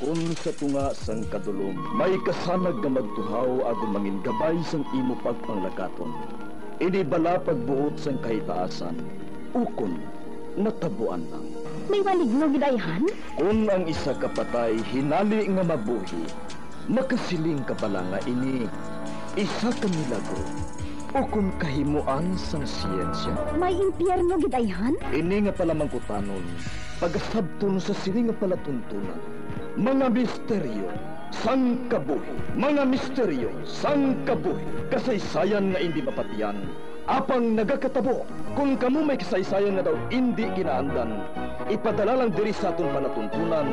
Kung sa tunga sang kadulom, may kasanag nga magtuhaw agon mangin gabay sang imo pagpanglakaton. Ini bala pagbuot sang kahitaasan, ukon natabuan lang. May maligno gidayhan? Kung ang isa ka patay hinali nga mabuhi, makasiling ka pala nga ini isa ka milagro o kung kahimuan sang siyensya. May impyerno gidayhan? Ini nga pala mangkutanon, pagasabton sa sini nga palatuntunan. Mga misteryo sang kabuhi, mga misteryo sang kabuhi, kasaysayan nga hindi mapatiyan, apang nagakatabo. Kung kamo may kasaysayan nga daw hindi ginaandan, ipadala lang diri sa atong palatuntunan.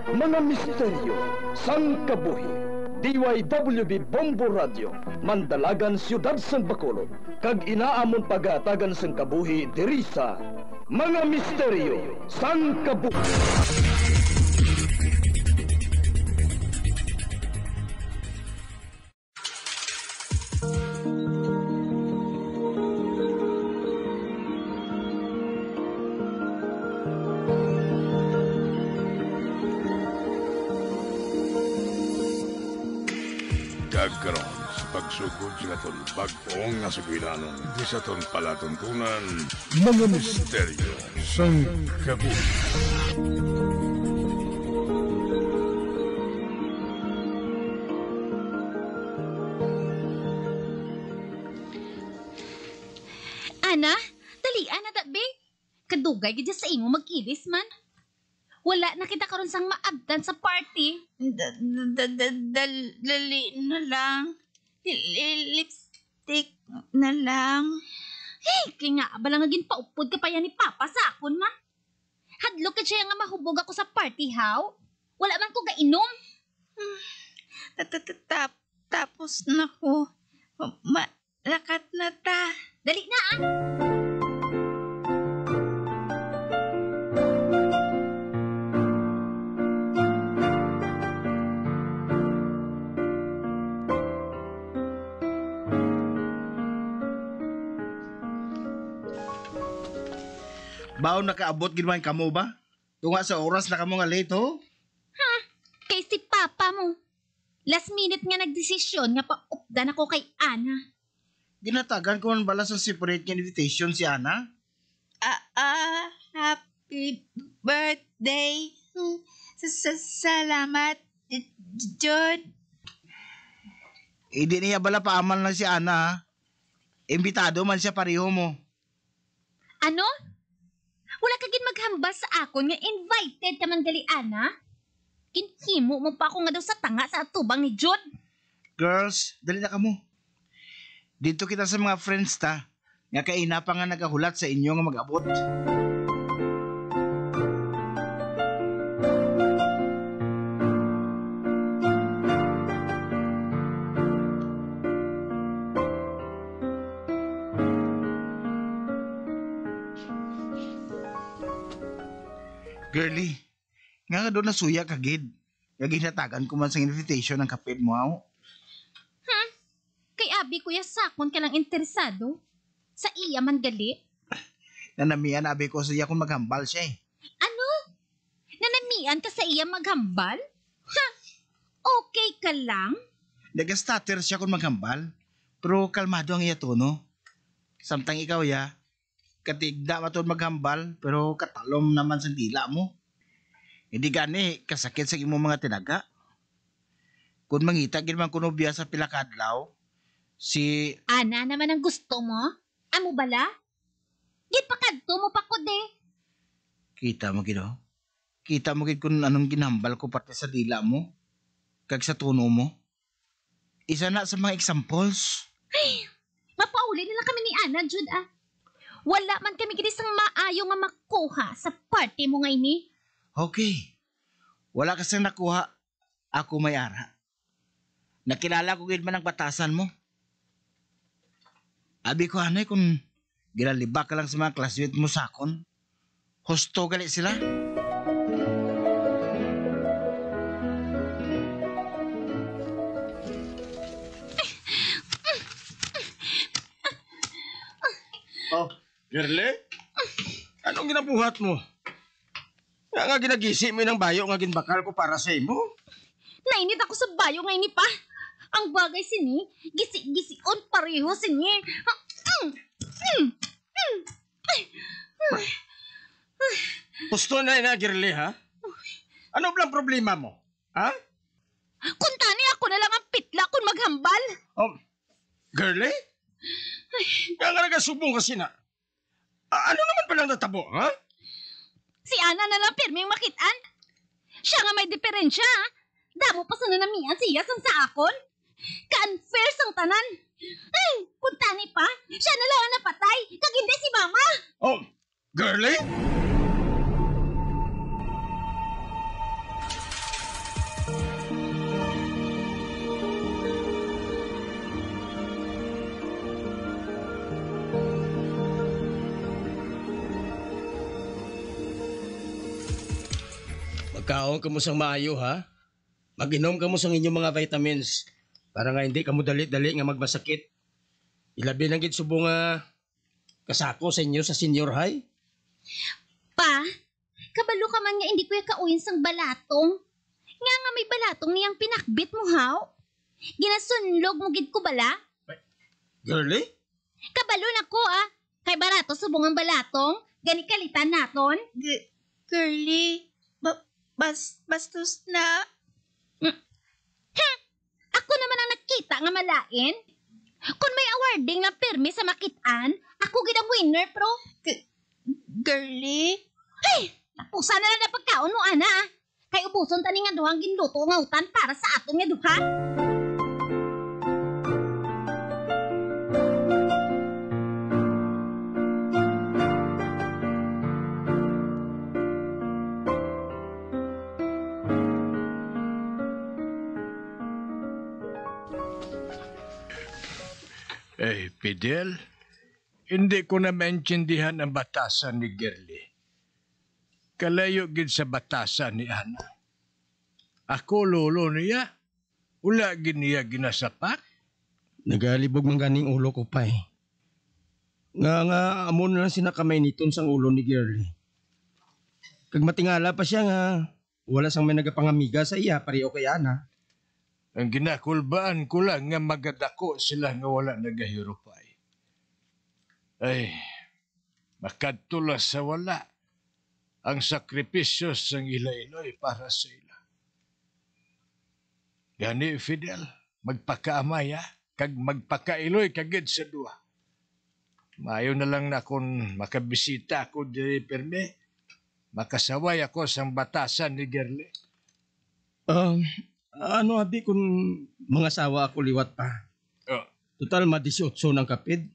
Mga misteryo sang kabuhi, DYWB Bombo Radio, Mandalagan, Siyudad sang Bacolod, kag inaamon pagatagan sang kabuhi diri sa Mga Misteryo sang Kabuhi. Kagkaroon sa pagsugod sa aton bagong nga sugilanon di sa aton palatuntunan, Mga Misteryo sang Kabuhi. Ana, dalian na tabi. Kadugay gid sa imo mag-ilis man. Wala na kita karon sang maabdan sa party. Dali na lang. Lipstick na lang. Hey, kaya nga ba lang naging paupod ka pa yan ni Papa sa akon man? Hadlok ka siya nga mahubog ako sa party, how? Wala man ko gainom. Tapos na ko. Malakat na ta. Dali na ah. Baon nakaabot ginawan kamo ba? Tunga sa oras na kamo nga late ho? Ha? Kay si Papa mo. Last minute nga nagdesisyon nga paupdan ako kay Ana. Ginatagan ko man bala sa separate nga invitation si Ana? Happy birthday. Salamat, Jod. Hindi niya bala paamal na si Ana ha? Imbitado man siya pareho mo. Ano? Wala ka gin maghambal sa akon nga invited ka man gali Ana? Kinhimo mo pa ako nga daw sa tanga sa atubang ni Jod. Girls, dali na kamo. Dito kita sa mga friends ta. Nga kaina pa nga nagahulat sa inyo nga mag-abot. Girlie, nga doon nasuya ka gid. Nga ginatagan ko man sa invitation ng kapit mo aw. Kay abi kuya sakon ka lang interesado. Sa iya man gali. Nanamian abi ko sa iya kung maghambal siya eh. Ano? Nanamian ka sa iya maghambal? Ha? Okay ka lang? Nag-stutter siya kung maghambal. Pero kalmado ang iya tono. Samtang ikaw ya, katigda matod maghambal pero katalom naman sa dila mo. Hindi gani kasakit sa imong mga tinaga. Kung mangita gid man kuno biya sa pila ka adlaw, si Ana naman ang gusto mo? Amo bala? Gid pa kadto mo pa ko de. kita mo gid oh. Kita mo gid kung anong ginhambal ko pati sa dila mo. Kag sa tuno mo. Isa na sa mga examples. Ay, mapauli nila kami ni Ana, Jud ah. Wala man kami gid isang maayo nga makuha sa party mo ngay ni. Okay. Wala kasi nakuha. Ako may ara. Nakilala ko gid man ang batasan mo. Abi ko anay kung ginalibak ka lang sa mga classmate mo sakon. Husto gali sila. Oh, Girlie? Anong ginabuhat mo? Nga ginagisi mo ng bayo nga ginbakal ko para sa imo. Nainit ako sa bayo ngayon ni pa. Ang bagay sini, gisi-gision pareho sini. Gusto na girly, ha? Ano blang problema mo? Ha? Kung tani ako na lang ang pitla kung maghambal. Oh, girly? Nga nagasubong kasi na. Ano naman palang natabo, ha? Si Ana na lang pirming makitaan. Siya nga may diferensya. Damo pa sa nanamian siya sang sa akon. Ka-unfair sang tanan. Kung tani pa, siya na lang ang napatay. Kag hindi si Mama. Oh, girly? Magkaon ka mo sang maayo, ha? Mag-inom ka mo sang inyong mga vitamins para nga hindi ka mo dali-dali nga magmasakit. Ilabi nang gid subo nga kasako sa inyo sa senior high. Pa, kabalo ka man nga hindi ko kauyin sang balatong. Nga may balatong niyang pinakbit mo, haw? Ginasunlog mo gid ko bala? Girly? Kabalo na ko, Kay barato subong ang balatong. Gani kalitan naton. Girly, bastos na. Ako naman ang nakita nga malain. Kung may awarding na permi sa makitaan, ako gid ang winner, pro. Girly? Hey! Napusa na lang na pagkaon mo, ana. Kay ubuson tani nga duhang ginluto nga utan para sa aton nga duha. Fidel, hindi ko na maintindihan ang batasan ni Girly. Kalayo gid sa batasan ni Ana. Ako lolo niya, wala gid niya ginasapak. Nagalibog man ganing ulo ko pa eh. Nga amo na lang sinakamay niton sang ulo ni Girly. Kag matingala pa siya nga wala sang may nagapangamiga sa iya pareho kay Ana. Ang ginakulbaan ko lang nga magadako sila nga wala nagahirupay. Ay, makadtulas sa wala ang sakripisyo sang ila-iloy para sa ila. Gani, Fidel, magpakaamay kag magpakailoy kagid sa duwa. Maayo na lang na kung makabisita ako diri perme, makasaway ako sang batasan ni Girly. Ano abi kung mga sawa ako liwat pa? Total ma-18 ng kapid.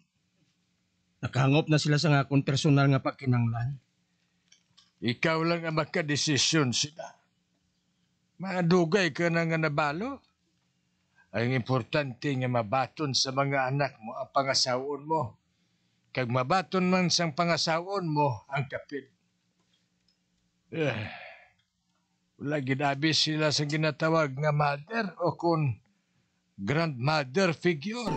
Nakahangop na sila sa nga akong personal nga pagkinanglan. Ikaw lang ang makadesisyon sila. Madugay ka na nga nabalo. Ang importante nga mabaton sa mga anak mo ang pangasaon mo. Kag mabaton man sang pangasaon mo ang kapid. Wala ginabi sila sa ginatawag nga mother o kung grandmother figure.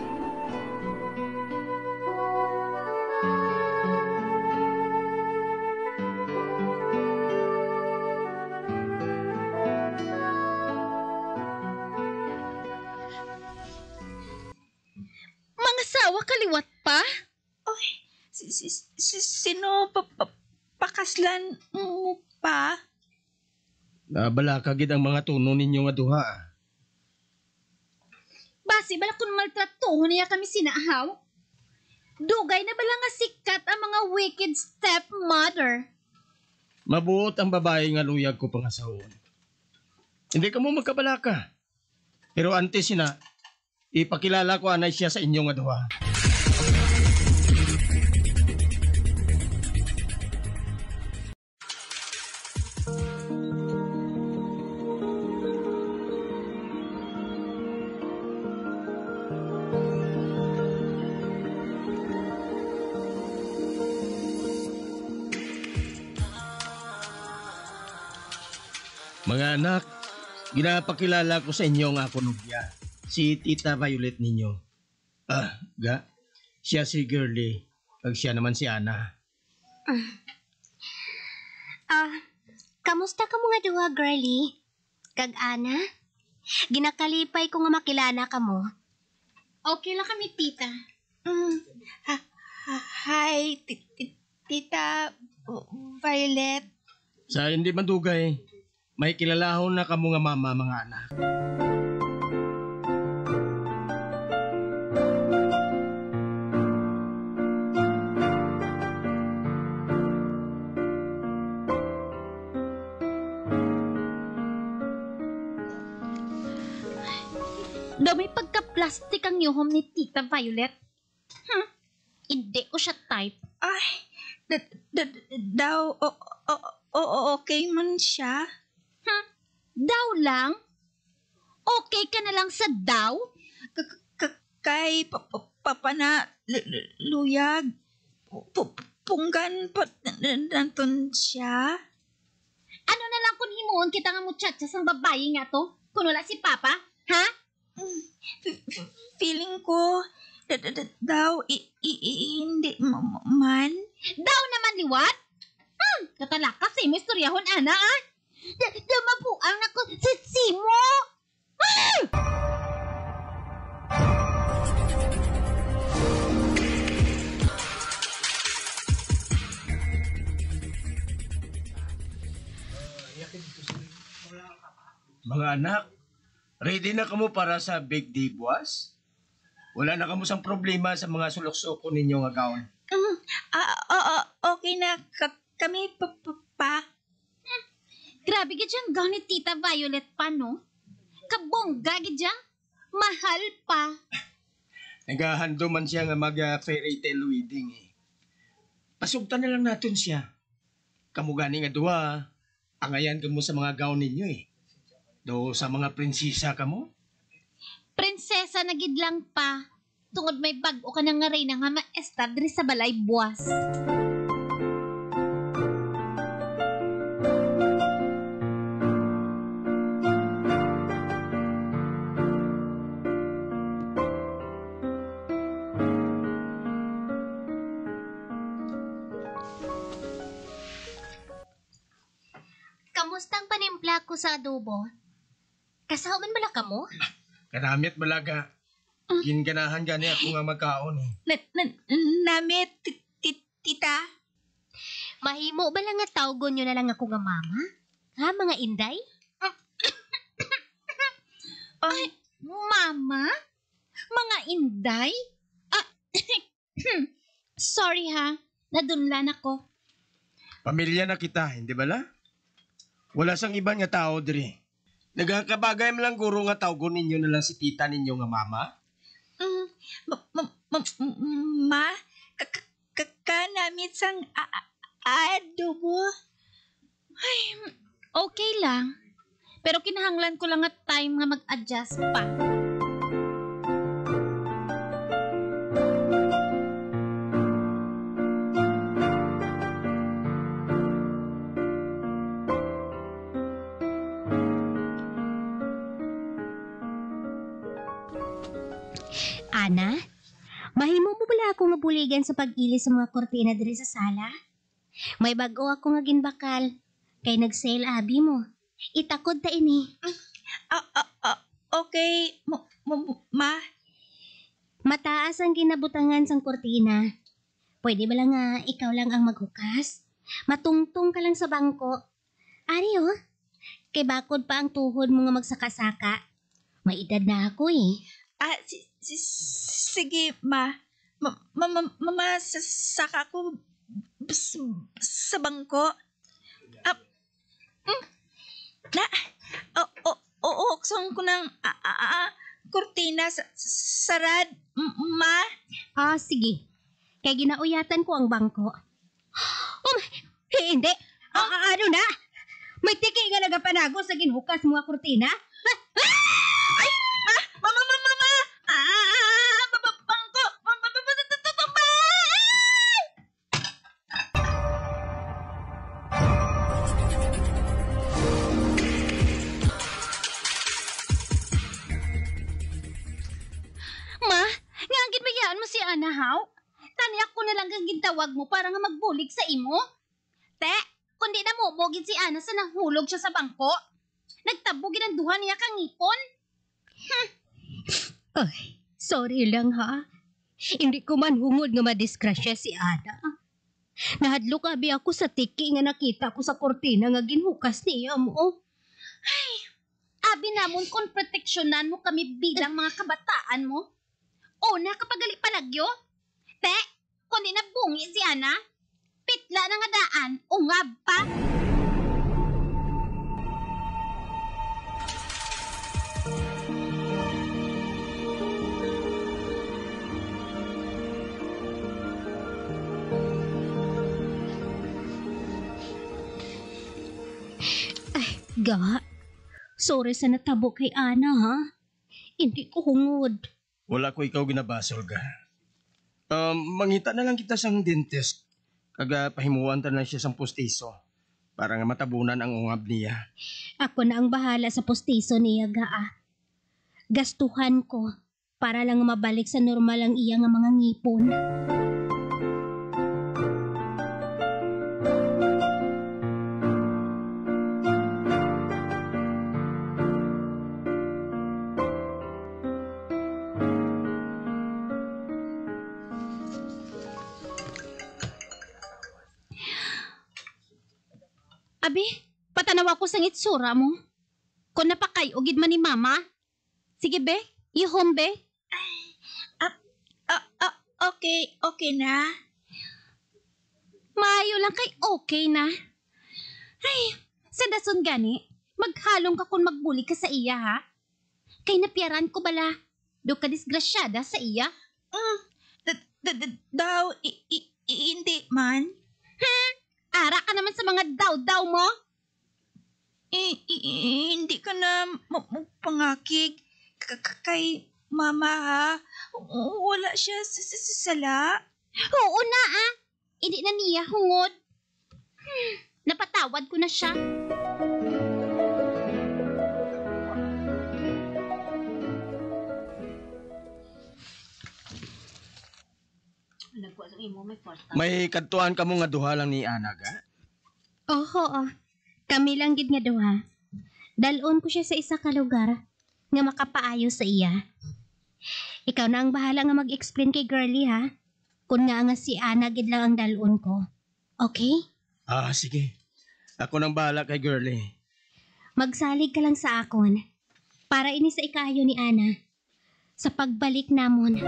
Mga sawa kaliwat pa? Sino pakaslan mo pa? Nabala kagid ang mga tuno ninyo nga duha. Basi bala kung maltratungo niya kami sinahaw. Dugay na bala nga sikat ang mga wicked stepmother. Mabuot ang babae nga luyag ko pangasawon. Hindi ka mo magkabalaka. Pero antes sina, ipakilala ko anay siya sa inyo nga duha. Mga anak, ginapakilala ko sa inyo ang ako nubya, si Tita Violet ninyo. Siya si Girly, kag siya naman si Ana. Kamusta ka mga duha, girlie? Kag Ana? Ginakalipay ko nga makilana ka mo. Okay lang kami, tita. Hi, Tita Violet. Sa hindi madugay, may kilalahon na kamo nga mama mga anak. Daw may pagka-plastic ang yuhom ni Tita Violet. Hindi ko siya type. Ay, daw, okay man siya. Daw lang? Okay ka na lang sa daw? Kay papa na luyag. Punggan pa nanton siya. Ano na lang kung himuon kita nga muchacha sang babae nga to? Kung wala si Papa? Ha? Feeling ko, daw, hindi man. Daw naman liwat? Katalakas eh, mo istoryahon, ana, ah? Daw mabuang ako sa simo! Mga anak, ready na kamo para sa big day buwas? Wala na kamo sang problema sa mga sulok-suko ninyo nga gaon. Okay na kami pa. Grabe ka dyan, gaw ni Tita Violet pa, no? Kabongga ka dyan. Mahal pa. Naghahando man siya nga mag-fairy tale wedding eh. Pasugtan na lang natin siya. Kamu gani nga duwa, angayan kamo sa mga gaon ninyo eh. Do sa mga prinsesa kamo? Prinsesa na gid lang pa. Tungod may bag-o ka na nga rin nga maestar diri sa balay buwas. Kamustang panimpla ko sa adobo? Kasahuman bala ka mo? Kanamit balaga. Ginganahan gani ako nga magkaon eh. Namit, tita. Mahimo ba lang nga tawgon nyo na lang ako nga mama? Ha, mga inday? Ay, Mama? Mga inday? Sorry ha, nadunlan ako. Pamilya na kita, hindi bala? Wala sang iban nga tao diri. Nagkakabagay mo lang guro nga tawgon ninyo na lang si tita ninyo nga mama? Ma, kanamit sang adobo. Okay lang. Pero kinahanglan ko lang at time nga mag-adjust pa. Ana, mahimo mo bala ako nga buligan sa pag-ilis sa mga kortina diri sa sala? May bag-o ako nga ginbakal. Kay nag-sale abi mo. Itakod ta ini. Okay, ma. Mataas ang ginabutangan sang kortina. Pwede ba lang nga ikaw lang ang maghukas? Matungtong ka lang sa bangko. Ari oh, kay bakod pa ang tuhod mo nga magsaka-saka. May edad na ako eh. Sige, ma. Saka ko sa bangko. Uukson ko ng kurtina sarad, ma. Sige. Kay ginauyatan ko ang bangko. Hindi. Ano na? May tiki nga nagapanago sa ginhukas mga kurtina? Ma, nga ang ginbayaan mo si Ana, haw? Taniyak ko na lang kang gintawag mo para nga magbulig sa imo. Te, kundi namumugid si Ana sa nahulog siya sa bangko. Nagtabugin ang duha niya kang ngipon. Ay, sorry lang ha. Hindi ko man hungod nga madisgrasya si Ana. Nahadlok abi ako sa tiki nga nakita ko sa kortina nga ginhukas niya mo. Abi namon kung proteksyonan mo kami bilang mga kabataan mo. Una kapag gali palagyo. Te, kundi nabungi si Ana. Pitla na nga daan, ungab pa. Ga, sorry sa natabo kay Ana ha. Hindi ko hungod. Wala ko ikaw ginabasol ga. Mangita na lang kita sang dentist. Kaga pahimuan ta na siya sang pustiso. Para nga matabunan ang ungab niya. Ako na ang bahala sa postiso niya ga ah. Gastuhan ko para lang mabalik sa normal ang iya nga mga ngipon. Abi, patanawa ko sang itsura mo. Kung napakay, ugid man ni Mama. Sige be, ihom be. Okay na. Maayo lang kay okay na. Ay, sa dason gani, maghalong ka kung magbuli ka sa iya ha. Kay napiaran ko bala, do ka disgrasyada sa iya. Daw, hindi man. Ara ka naman sa mga daw-daw mo. Hindi ka na pangakig kay Mama ha. Wala siya sa sala. Oo na ah. Hindi na niya hungod. Napatawad ko na siya. May kadtuan ka mo nga duha lang ni Ana ga? Oo. Kami lang gid nga duha. Dalon ko siya sa isa ka lugar nga makapaayo sa iya. Ikaw na ang bahala nga mag-explain kay girlie ha. Kung nga si Ana gid lang ang dalon ko. Okay? Sige. Ako nang bahala kay girlie. Magsalig ka lang sa akon para ini sa ikayo ni Ana sa pagbalik namon.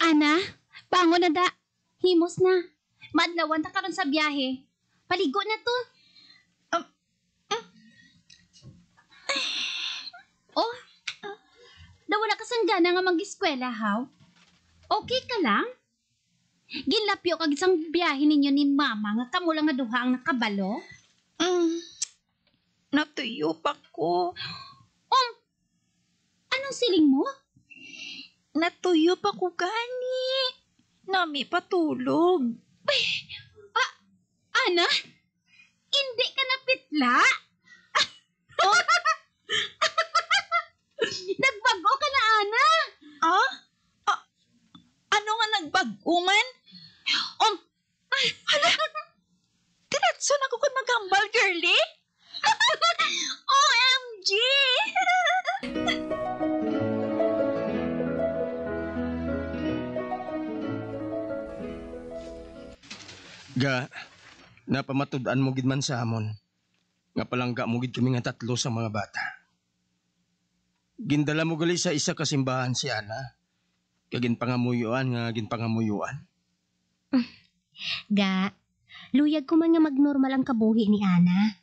Ana, bangon na da. Himos na. Madlawan ta karon sa biyahe. Paligo na to. Oh, wala ka sang gana nga mag-eskwela, haw? Okay ka lang? Ginlapyo kag isang biyahe ninyo ni Mama nga kamo lang nga duha ang nakabalo? Natuyo pa ko. Anong siling mo? Natuyo pa ko gani. Nami patulog. Ana? Hindi ka napitla? Nagbago ka na, Ana? Ano nga nagbaguman? Hala, tinatson ako kung maghambal, girlie? OMG! Ga, napamatud-an mo gid man sa amon. Nga palangga mo gid kami nga tatlo sa mga bata. Gindala mo gali sa isa ka simbahan si Ana. Kagin pangamuyuan nga ginpangamuyuan. Ga, luyag ko man nga magnormal ang kabuhi ni Ana.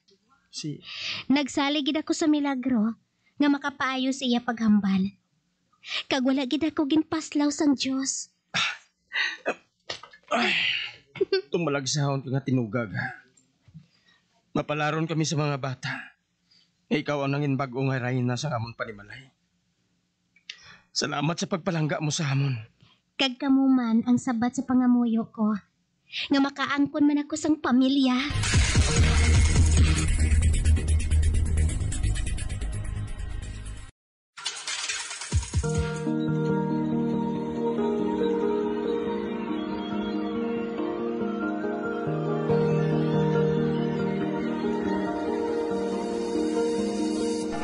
Nagsalig gid ako sa milagro nga makapaayo sa iya paghambal. Kag wala gid ako ginpaslaw sang Dios. Tumalagsahon ka nga tinugag ha. Mapalaron kami sa mga bata. Ikaw ang nangin bag-o nga rayna sa amon panimalay. Salamat sa pagpalangga mo sa amon. Kag kamo man ang sabat sa pangamuyo ko. nga makaangkon man ako sang pamilya.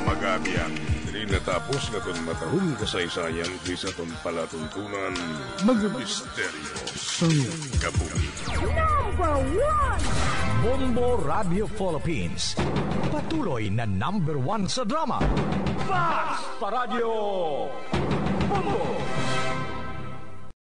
Magabiyan, dili natapos nga itong matahong kasaysayan sa itong palatuntunan, mga misteryo sang kabuhi. Bombo Radio Philippines. Patuloy na #1 sa drama. Fast Paradyo Bombo!